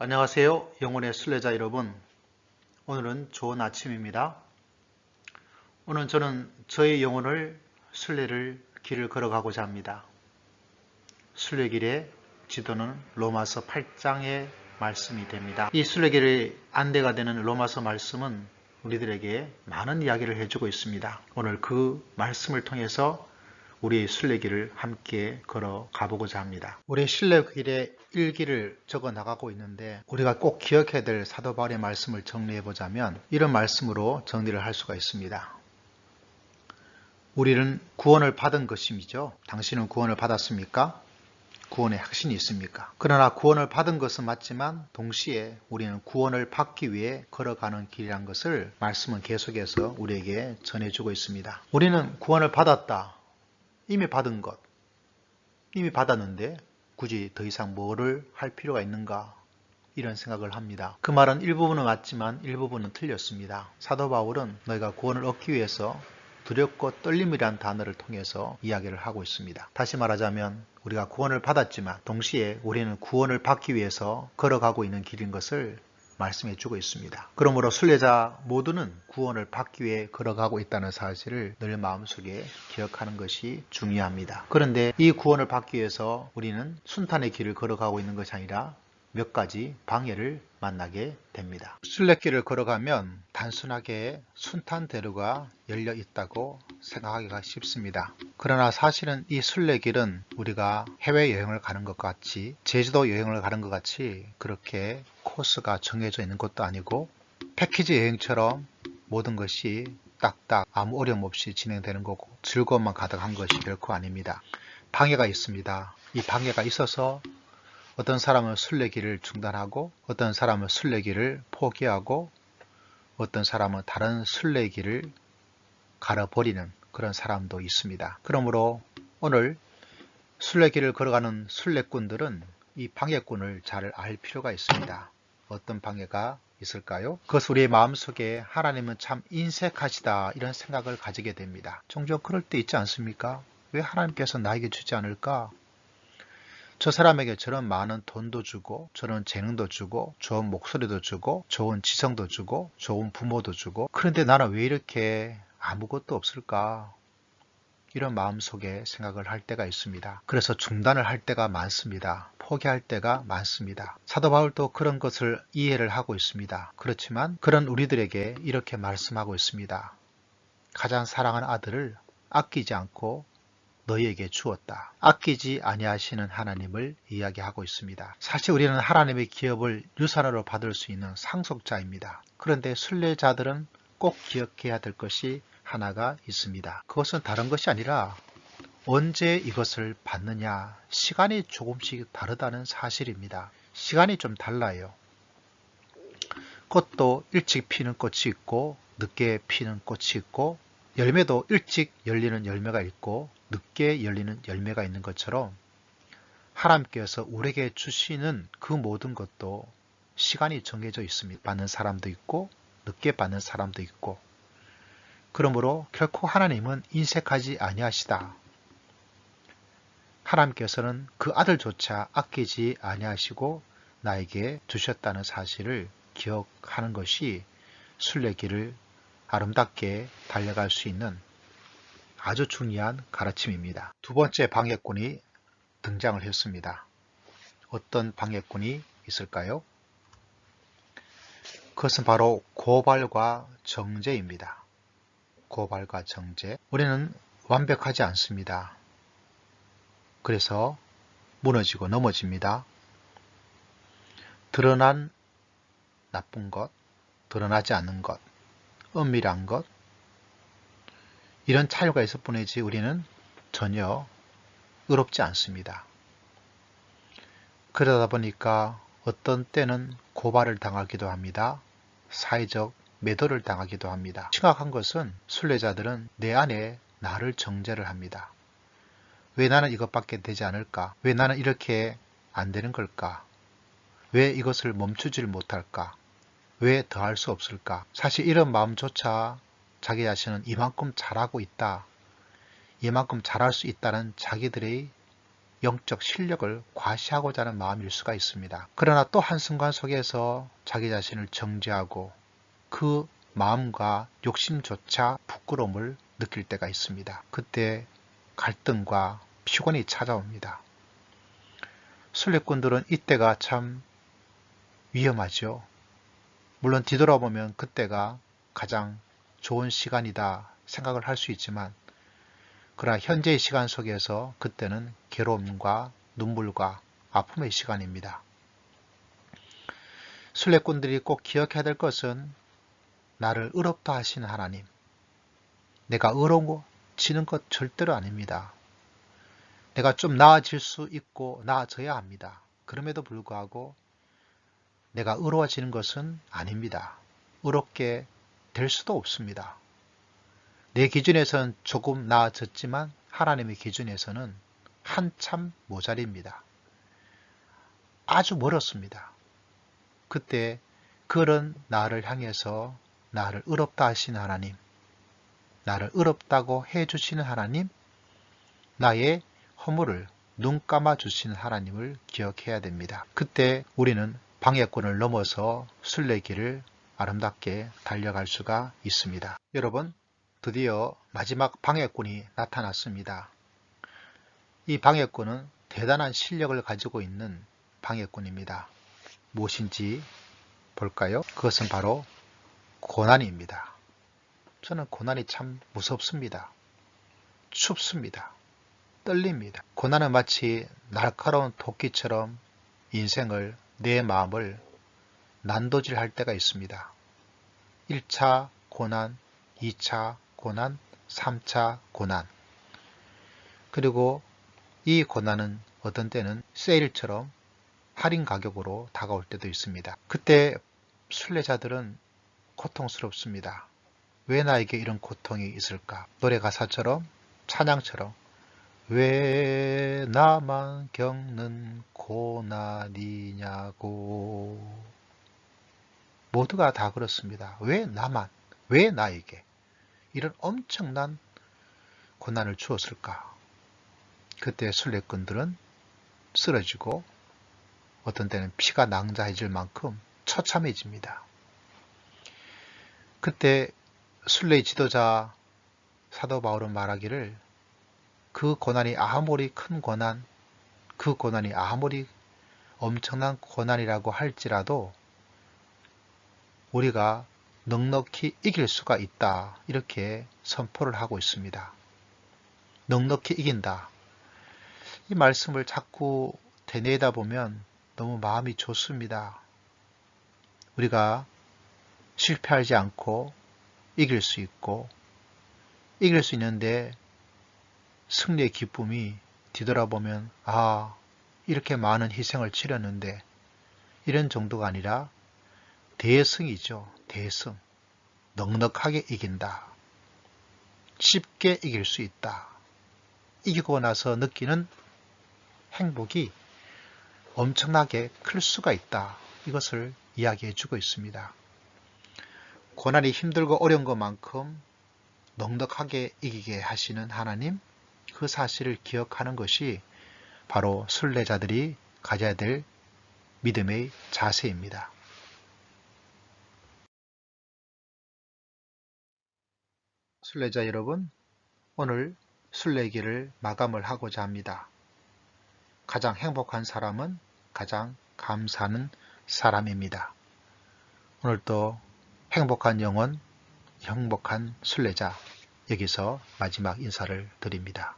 안녕하세요. 영혼의 순례자 여러분. 오늘은 좋은 아침입니다. 오늘 저는 저의 영혼을 순례를 길을 걸어가고자 합니다. 순례길의 지도는 로마서 8장의 말씀이 됩니다. 이 순례길의 안내가 되는 로마서 말씀은 우리들에게 많은 이야기를 해주고 있습니다. 오늘 그 말씀을 통해서 우리의 순례길을 함께 걸어가 보고자 합니다. 우리의 순례길의 일기를 적어 나가고 있는데 우리가 꼭 기억해야 될 사도 바울의 말씀을 정리해 보자면 이런 말씀으로 정리를 할 수가 있습니다. 우리는 구원을 받은 것임이죠. 당신은 구원을 받았습니까? 구원의 확신이 있습니까? 그러나 구원을 받은 것은 맞지만 동시에 우리는 구원을 받기 위해 걸어가는 길이란 것을 말씀은 계속해서 우리에게 전해주고 있습니다. 우리는 구원을 받았다. 이미 받은 것, 이미 받았는데 굳이 더 이상 뭐를 할 필요가 있는가 이런 생각을 합니다. 그 말은 일부분은 맞지만 일부분은 틀렸습니다. 사도 바울은 너희가 구원을 얻기 위해서 두렵고 떨림이란 단어를 통해서 이야기를 하고 있습니다. 다시 말하자면 우리가 구원을 받았지만 동시에 우리는 구원을 받기 위해서 걸어가고 있는 길인 것을 말씀해 주고 있습니다. 그러므로 순례자 모두는 구원을 받기 위해 걸어가고 있다는 사실을 늘 마음속에 기억하는 것이 중요합니다. 그런데 이 구원을 받기 위해서 우리는 순탄의 길을 걸어가고 있는 것이 아니라 몇 가지 방해를 만나게 됩니다. 순례길을 걸어가면 단순하게 순탄대로가 열려 있다고 생각하기가 쉽습니다. 그러나 사실은 이 순례길은 우리가 해외여행을 가는 것 같이 제주도 여행을 가는 것 같이 그렇게 코스가 정해져 있는 것도 아니고 패키지 여행처럼 모든 것이 딱딱 아무 어려움 없이 진행되는 거고 즐거움만 가득한 것이 결코 아닙니다. 방해가 있습니다. 이 방해가 있어서 어떤 사람은 순례길을 중단하고 어떤 사람은 순례길을 포기하고 어떤 사람은 다른 순례길을 갈아버리는 그런 사람도 있습니다. 그러므로 오늘 순례길을 걸어가는 순례꾼들은 이 방해꾼을 잘 알 필요가 있습니다. 어떤 방해가 있을까요? 그것은 우리의 마음속에 하나님은 참 인색하시다 이런 생각을 가지게 됩니다. 종종 그럴 때 있지 않습니까? 왜 하나님께서 나에게 주지 않을까? 저 사람에게 저런 많은 돈도 주고 저런 재능도 주고 좋은 목소리도 주고 좋은 지성도 주고 좋은 부모도 주고 그런데 나는 왜 이렇게 아무것도 없을까? 이런 마음속에 생각을 할 때가 있습니다. 그래서 중단을 할 때가 많습니다. 포기할 때가 많습니다. 사도 바울도 그런 것을 이해를 하고 있습니다. 그렇지만 그런 우리들에게 이렇게 말씀하고 있습니다. 가장 사랑하는 아들을 아끼지 않고 너희에게 주었다. 아끼지 아니하시는 하나님을 이야기하고 있습니다. 사실 우리는 하나님의 기업을 유산으로 받을 수 있는 상속자입니다. 그런데 순례자들은 꼭 기억해야 될 것이 하나가 있습니다. 그것은 다른 것이 아니라 언제 이것을 받느냐, 시간이 조금씩 다르다는 사실입니다. 시간이 좀 달라요. 꽃도 일찍 피는 꽃이 있고 늦게 피는 꽃이 있고 열매도 일찍 열리는 열매가 있고 늦게 열리는 열매가 있는 것처럼 하나님께서 우리에게 주시는 그 모든 것도 시간이 정해져 있습니다. 받는 사람도 있고 늦게 받는 사람도 있고 그러므로 결코 하나님은 인색하지 아니하시다. 하나님께서는 그 아들조차 아끼지 아니하시고 나에게 주셨다는 사실을 기억하는 것이 순례길을 아름답게 달려갈 수 있는 아주 중요한 가르침입니다. 두 번째 방해꾼이 등장을 했습니다. 어떤 방해꾼이 있을까요? 그것은 바로 고발과 정죄입니다. 고발과 정죄. 우리는 완벽하지 않습니다. 그래서 무너지고 넘어집니다. 드러난 나쁜 것, 드러나지 않는 것, 은밀한 것, 이런 차이가 있을 뿐이지 우리는 전혀 의롭지 않습니다. 그러다 보니까 어떤 때는 고발을 당하기도 합니다. 사회적 매도를 당하기도 합니다. 심각한 것은 순례자들은 내 안에 나를 정죄를 합니다. 왜 나는 이것밖에 되지 않을까? 왜 나는 이렇게 안 되는 걸까? 왜 이것을 멈추질 못할까? 왜 더 할 수 없을까? 사실 이런 마음조차 자기 자신은 이만큼 잘하고 있다. 이만큼 잘할 수 있다는 자기들의 영적 실력을 과시하고자 하는 마음일 수가 있습니다. 그러나 또 한순간 속에서 자기 자신을 정죄하고 그 마음과 욕심조차 부끄러움을 느낄 때가 있습니다. 그때 갈등과 피곤이 찾아옵니다. 순례꾼들은 이때가 참 위험하죠. 물론 뒤돌아보면 그때가 가장 좋은 시간이다 생각을 할 수 있지만, 그러나 현재의 시간 속에서 그때는 괴로움과 눈물과 아픔의 시간입니다. 순례꾼들이 꼭 기억해야 될 것은 나를 의롭다 하시는 하나님, 내가 의로워지는 것 절대로 아닙니다. 내가 좀 나아질 수 있고 나아져야 합니다. 그럼에도 불구하고 내가 의로워지는 것은 아닙니다. 의롭게 될 수도 없습니다. 내 기준에서는 조금 나아졌지만 하나님의 기준에서는 한참 모자립니다. 아주 멀었습니다. 그때 그런 나를 향해서 나를 의롭다 하시는 하나님, 나를 의롭다고 해주시는 하나님, 나의 허물을 눈 감아 주시는 하나님을 기억해야 됩니다. 그때 우리는 방해꾼을 넘어서 순례길을 아름답게 달려갈 수가 있습니다. 여러분, 드디어 마지막 방해꾼이 나타났습니다. 이 방해꾼은 대단한 실력을 가지고 있는 방해꾼입니다. 무엇인지 볼까요? 그것은 바로 고난입니다. 저는 고난이 참 무섭습니다. 춥습니다. 떨립니다. 고난은 마치 날카로운 토끼처럼 인생을, 내 마음을 난도질할 때가 있습니다. 1차 고난, 2차 고난, 3차 고난. 그리고 이 고난은 어떤 때는 세일처럼 할인 가격으로 다가올 때도 있습니다. 그때 순례자들은 고통스럽습니다. 왜 나에게 이런 고통이 있을까? 노래 가사처럼, 찬양처럼 왜 나만 겪는 고난이냐고. 모두가 다 그렇습니다. 왜 나만, 왜 나에게 이런 엄청난 고난을 주었을까? 그때 순례꾼들은 쓰러지고 어떤 때는 피가 낭자해질 만큼 처참해집니다. 그때 순례의 지도자 사도 바울은 말하기를, 그 고난이 아무리 큰 고난, 그 고난이 아무리 엄청난 고난이라고 할지라도 우리가 넉넉히 이길 수가 있다, 이렇게 선포를 하고 있습니다. 넉넉히 이긴다. 이 말씀을 자꾸 되뇌다 보면 너무 마음이 좋습니다. 우리가 실패하지 않고 이길 수 있고, 이길 수 있는데 승리의 기쁨이 뒤돌아보면, 아, 이렇게 많은 희생을 치렀는데, 이런 정도가 아니라 대승이죠. 대승. 넉넉하게 이긴다. 쉽게 이길 수 있다. 이기고 나서 느끼는 행복이 엄청나게 클 수가 있다. 이것을 이야기해 주고 있습니다. 고난이 힘들고 어려운 것만큼 넉넉하게 이기게 하시는 하나님, 그 사실을 기억하는 것이 바로 순례자들이 가져야 될 믿음의 자세입니다. 순례자 여러분, 오늘 순례길을 마감을 하고자 합니다. 가장 행복한 사람은 가장 감사하는 사람입니다. 오늘도 행복한 영혼, 행복한 순례자, 여기서 마지막 인사를 드립니다.